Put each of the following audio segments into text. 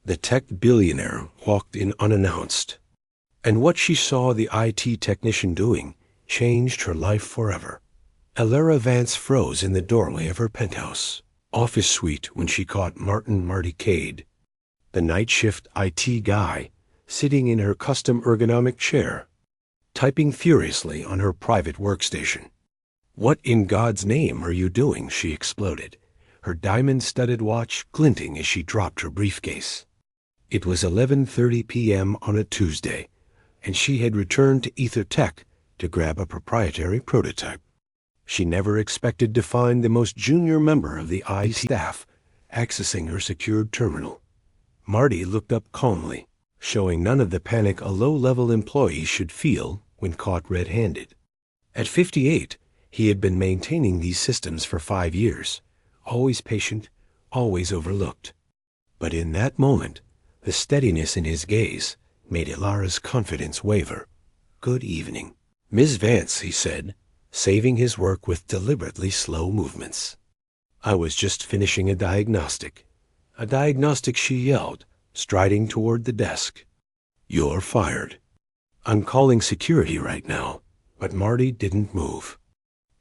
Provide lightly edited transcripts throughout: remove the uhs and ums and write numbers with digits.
The tech billionaire walked in unannounced, and what she saw the IT technician doing changed her life forever. Alara Vance froze in the doorway of her penthouse office suite when she caught Marty Cade, the night shift IT guy, sitting in her custom ergonomic chair, typing furiously on her private workstation. "What in God's name are you doing?" she exploded, her diamond-studded watch glinting as she dropped her briefcase. It was 11:30 p.m. on a Tuesday, and she had returned to EtherTech to grab a proprietary prototype. She never expected to find the most junior member of the IT staff accessing her secured terminal. Marty looked up calmly, showing none of the panic a low-level employee should feel when caught red-handed. At 58, he had been maintaining these systems for 5 years, always patient, always overlooked. But in that moment, the steadiness in his gaze made Alara's confidence waver. "Good evening, Ms. Vance," he said, saving his work with deliberately slow movements. "I was just finishing a diagnostic." "A diagnostic," she yelled, striding toward the desk. "You're fired." "I'm calling security right now." But Marty didn't move.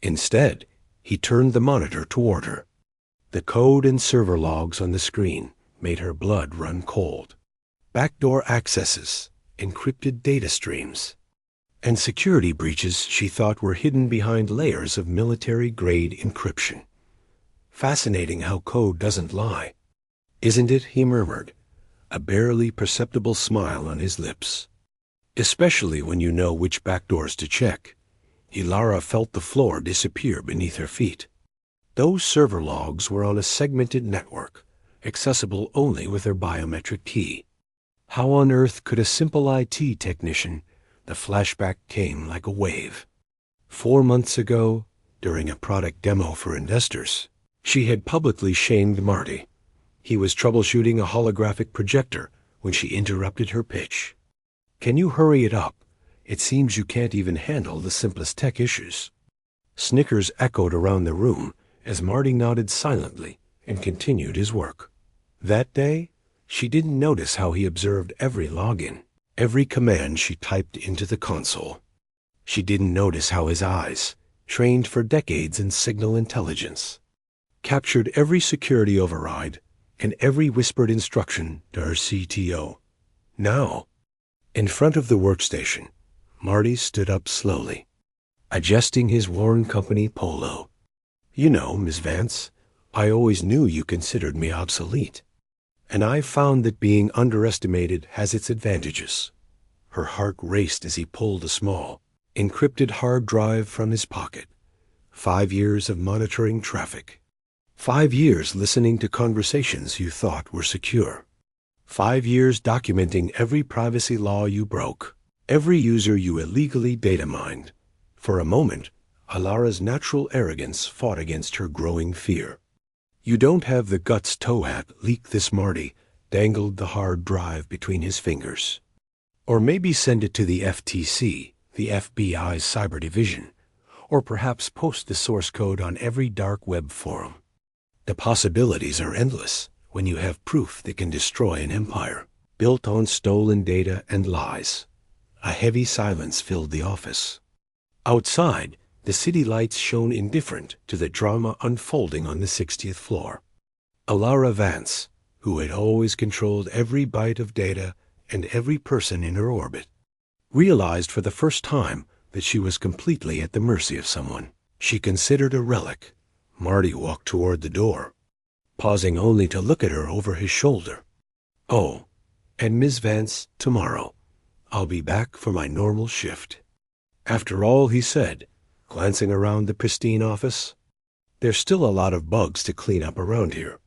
Instead, he turned the monitor toward her. The code and server logs on the screen made her blood run cold. Backdoor accesses, encrypted data streams, and security breaches she thought were hidden behind layers of military-grade encryption. Fascinating how code doesn't lie. "Isn't it?" he murmured, a barely perceptible smile on his lips. "Especially when you know which backdoors to check." Alara felt the floor disappear beneath her feet. Those server logs were on a segmented network, accessible only with her biometric key. How on earth could a simple IT technician? The flashback came like a wave. 4 months ago, during a product demo for investors, she had publicly shamed Marty. He was troubleshooting a holographic projector when she interrupted her pitch. "Can you hurry it up? It seems you can't even handle the simplest tech issues." Snickers echoed around the room as Marty nodded silently and continued his work. That day, she didn't notice how he observed every login, every command she typed into the console. She didn't notice how his eyes, trained for decades in signal intelligence, captured every security override and every whispered instruction to her CTO. Now, in front of the workstation, Marty stood up slowly, adjusting his worn company polo. "You know, Ms. Vance, I always knew you considered me obsolete. And I've found that being underestimated has its advantages." Her heart raced as he pulled a small, encrypted hard drive from his pocket. 5 years of monitoring traffic. 5 years listening to conversations you thought were secure. 5 years documenting every privacy law you broke, every user you illegally data mined. For a moment, Alara's natural arrogance fought against her growing fear. "You don't have the guts, Towhat, leak this." Marty dangled the hard drive between his fingers. "Or maybe send it to the FTC, the FBI's cyber division, or perhaps post the source code on every dark web forum. The possibilities are endless when you have proof that can destroy an empire, built on stolen data and lies." A heavy silence filled the office. Outside, the city lights shone indifferent to the drama unfolding on the 60th floor. Alara Vance, who had always controlled every byte of data and every person in her orbit, realized for the first time that she was completely at the mercy of someone she considered a relic. Marty walked toward the door, pausing only to look at her over his shoulder. "Oh, and Ms. Vance, tomorrow, I'll be back for my normal shift." "After all," he said, glancing around the pristine office, "there's still a lot of bugs to clean up around here."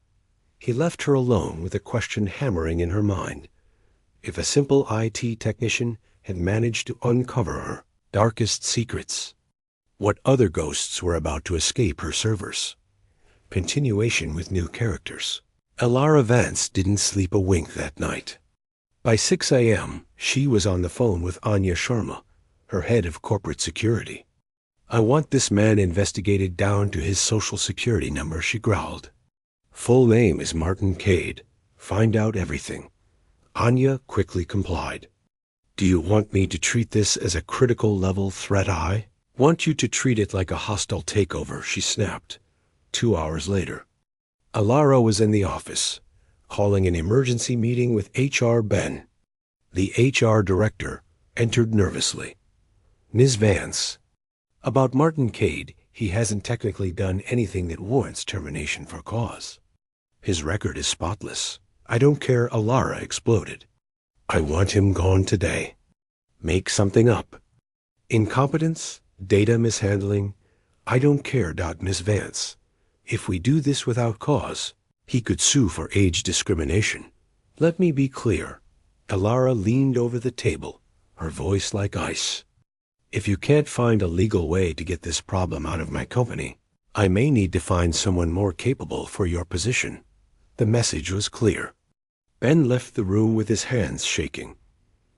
He left her alone with a question hammering in her mind. If a simple IT technician had managed to uncover her darkest secrets, what other ghosts were about to escape her servers? Continuation with new characters. Alara Vance didn't sleep a wink that night. By 6 a.m., she was on the phone with Anya Sharma, her head of corporate security. "I want this man investigated down to his social security number," she growled. "Full name is Martin Cade. Find out everything. Anya quickly complied. Do you want me to treat this as a critical level threat? I want you to treat it like a hostile takeover, she snapped. 2 hours later, Alara was in the office, calling an emergency meeting with HR Ben. The HR director entered nervously. Ms. Vance, about Martin Cade, he hasn't technically done anything that warrants termination for cause. His record is spotless. I don't care, Alara exploded. I want him gone today. Make something up. Incompetence, data mishandling, I don't care. Ms. Vance, if we do this without cause, he could sue for age discrimination. Let me be clear. Alara leaned over the table, her voice like ice. If you can't find a legal way to get this problem out of my company, I may need to find someone more capable for your position. The message was clear. Ben left the room with his hands shaking.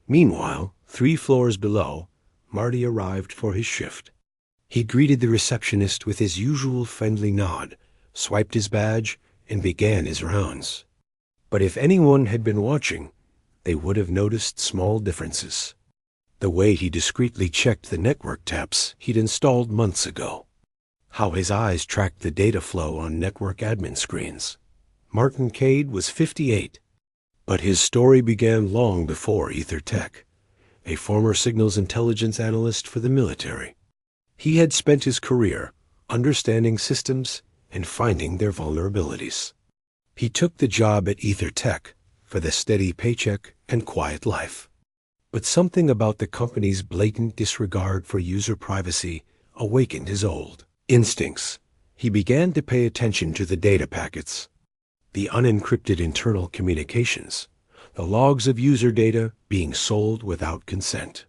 Meanwhile, 3 floors below, Marty arrived for his shift. He greeted the receptionist with his usual friendly nod, swiped his badge, and began his rounds. But if anyone had been watching, they would have noticed small differences. The way he discreetly checked the network taps he'd installed months ago. How his eyes tracked the data flow on network admin screens. Martin Cade was 58, but his story began long before EtherTech, a former signals intelligence analyst for the military. He had spent his career understanding systems and finding their vulnerabilities. He took the job at EtherTech for the steady paycheck and quiet life. But something about the company's blatant disregard for user privacy awakened his old instincts. He began to pay attention to the data packets, the unencrypted internal communications, the logs of user data being sold without consent.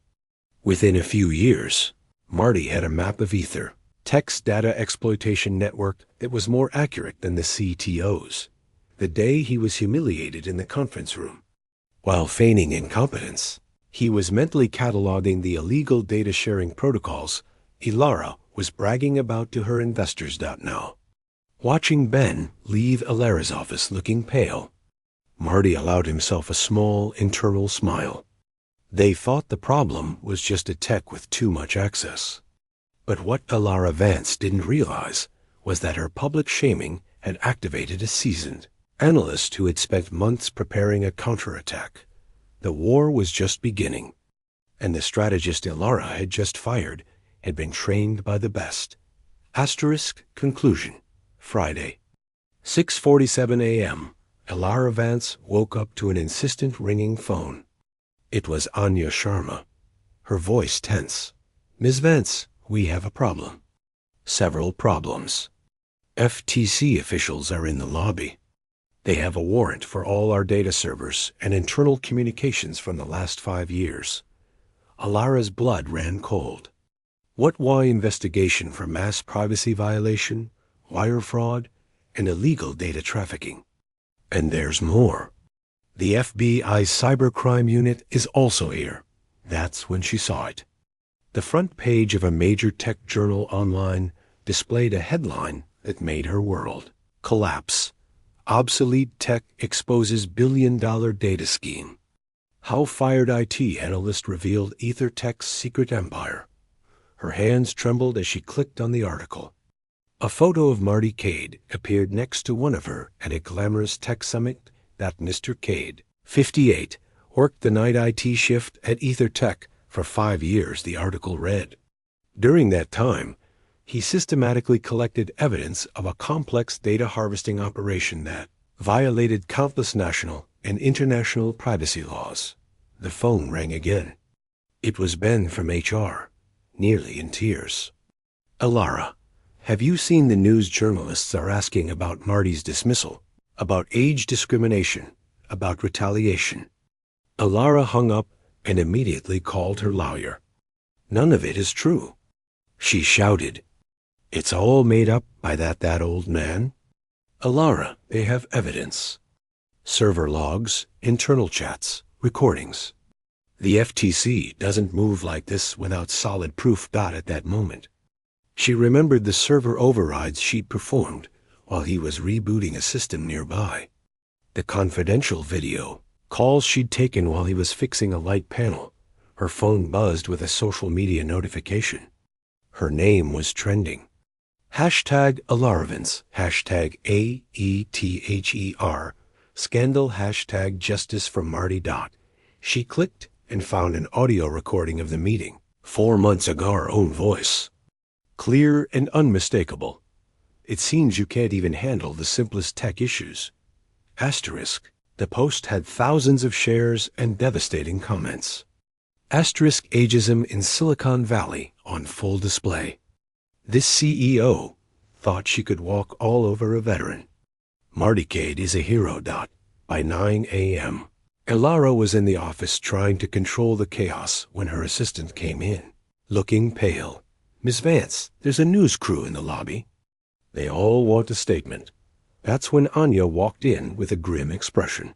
Within a few years, Marty had a map of EtherTech's data exploitation network that was more accurate than the CTO's. The day he was humiliated in the conference room, while feigning incompetence, he was mentally cataloging the illegal data-sharing protocols Alara was bragging about to her investors. Now, watching Ben leave Alara's office looking pale, Marty allowed himself a small internal smile. They thought the problem was just a tech with too much access. But what Alara Vance didn't realize was that her public shaming had activated a seasoned analyst who had spent months preparing a counterattack. The war was just beginning, and the strategist Alara had just fired had been trained by the best. Conclusion. Friday, 6:47 a.m. Alara Vance woke up to an insistent ringing phone. It was Anya Sharma, her voice tense. Ms. Vance, we have a problem. Several problems. FTC officials are in the lobby. They have a warrant for all our data servers and internal communications from the last 5 years. Alara's blood ran cold. Why investigation for mass privacy violation, wire fraud, and illegal data trafficking. And there's more. The FBI's cybercrime unit is also here. That's when she saw it. The front page of a major tech journal online displayed a headline that made her world collapse. Obsolete tech exposes billion-dollar data scheme. How fired IT analyst revealed EtherTech's secret empire. Her hands trembled as she clicked on the article. A photo of Marty Cade appeared next to one of her at a glamorous tech summit that Mr. Cade, 58, worked the night IT shift at EtherTech for 5 years, the article read. During that time, he systematically collected evidence of a complex data harvesting operation that violated countless national and international privacy laws. The phone rang again. It was Ben from HR, nearly in tears. Alara, have you seen the news journalists are asking about Marty's dismissal, about age discrimination, about retaliation? Alara hung up and immediately called her lawyer. None of it is true. She shouted. It's all made up by that old man. Alara, they have evidence. Server logs, internal chats, recordings. The FTC doesn't move like this without solid proof. At that moment, she remembered the server overrides she'd performed while he was rebooting a system nearby. The confidential video, calls she'd taken while he was fixing a light panel. Her phone buzzed with a social media notification. Her name was trending. Hashtag Alaravans, hashtag AETHER, scandal, hashtag justice for Marty. She clicked and found an audio recording of the meeting. 4 months ago, our own voice. Clear and unmistakable. It seems you can't even handle the simplest tech issues. Asterisk. The post had thousands of shares and devastating comments. Asterisk ageism in Silicon Valley on full display. This CEO thought she could walk all over a veteran. Marty Cade is a hero. By 9 a.m. Elara was in the office trying to control the chaos when her assistant came in, looking pale. Miss Vance, there's a news crew in the lobby. They all want a statement. That's when Anya walked in with a grim expression.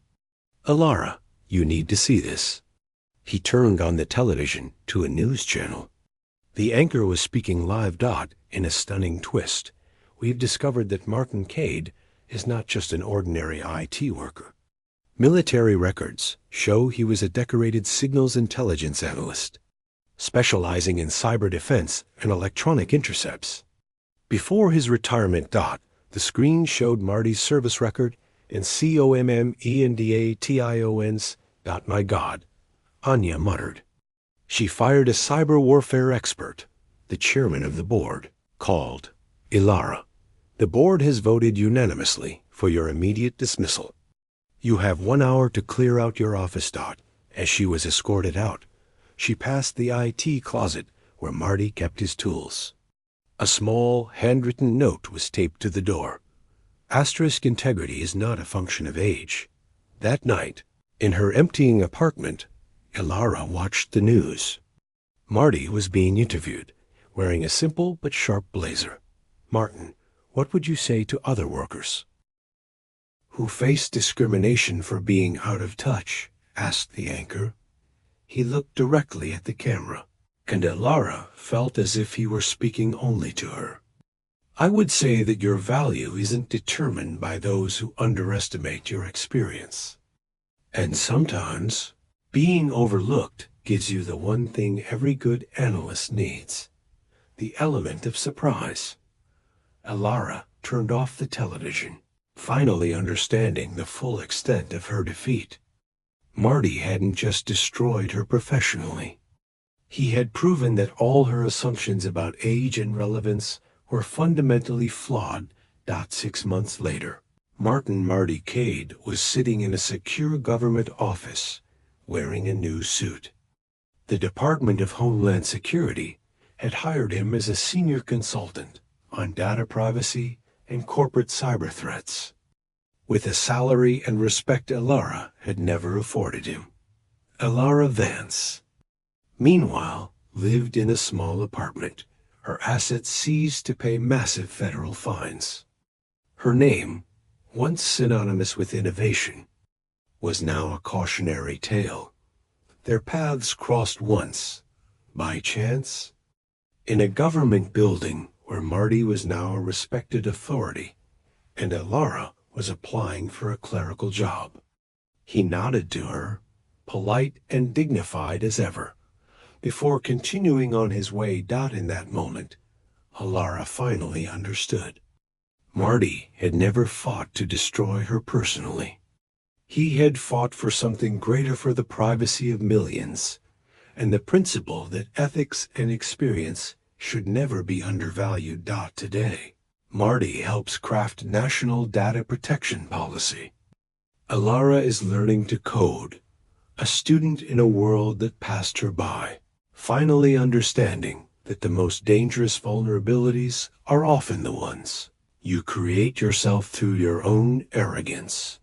Elara, you need to see this. He turned on the television to a news channel. The anchor was speaking live. In a stunning twist, we've discovered that Martin Cade is not just an ordinary IT worker. Military records show he was a decorated signals intelligence analyst, specializing in cyber defense and electronic intercepts. Before his retirement. The screen showed Marty's service record and COMMENDATIONs. My God, Anya muttered. She fired a cyber warfare expert, the chairman of the board, called Elara. The board has voted unanimously for your immediate dismissal. You have 1 hour to clear out your office. As she was escorted out, she passed the IT closet where Marty kept his tools. A small, handwritten note was taped to the door. Asterisk integrity is not a function of age. That night, in her emptying apartment, Elara watched the news. Marty was being interviewed, wearing a simple but sharp blazer. Martin, what would you say to other workers who face discrimination for being out of touch? Asked the anchor. He looked directly at the camera, and Elara felt as if he were speaking only to her. I would say that your value isn't determined by those who underestimate your experience. And sometimes, being overlooked gives you the one thing every good analyst needs, the element of surprise. Elara turned off the television, finally understanding the full extent of her defeat. Marty hadn't just destroyed her professionally. He had proven that all her assumptions about age and relevance were fundamentally flawed. 6 months later, Marty Cade was sitting in a secure government office, wearing a new suit. The Department of Homeland Security had hired him as a senior consultant on data privacy and corporate cyber threats, with a salary and respect Elara had never afforded him. Elara Vance, meanwhile, lived in a small apartment, her assets seized to pay massive federal fines. Her name, once synonymous with innovation, was now a cautionary tale. Their paths crossed once, by chance, in a government building where Marty was now a respected authority, and Elara was applying for a clerical job. He nodded to her, polite and dignified as ever, before continuing on his way. In that moment, Elara finally understood. Marty had never fought to destroy her personally. He had fought for something greater, for the privacy of millions, and the principle that ethics and experience should never be undervalued. Today, Marty helps craft national data protection policy. Elara is learning to code, a student in a world that passed her by, finally understanding that the most dangerous vulnerabilities are often the ones you create yourself through your own arrogance.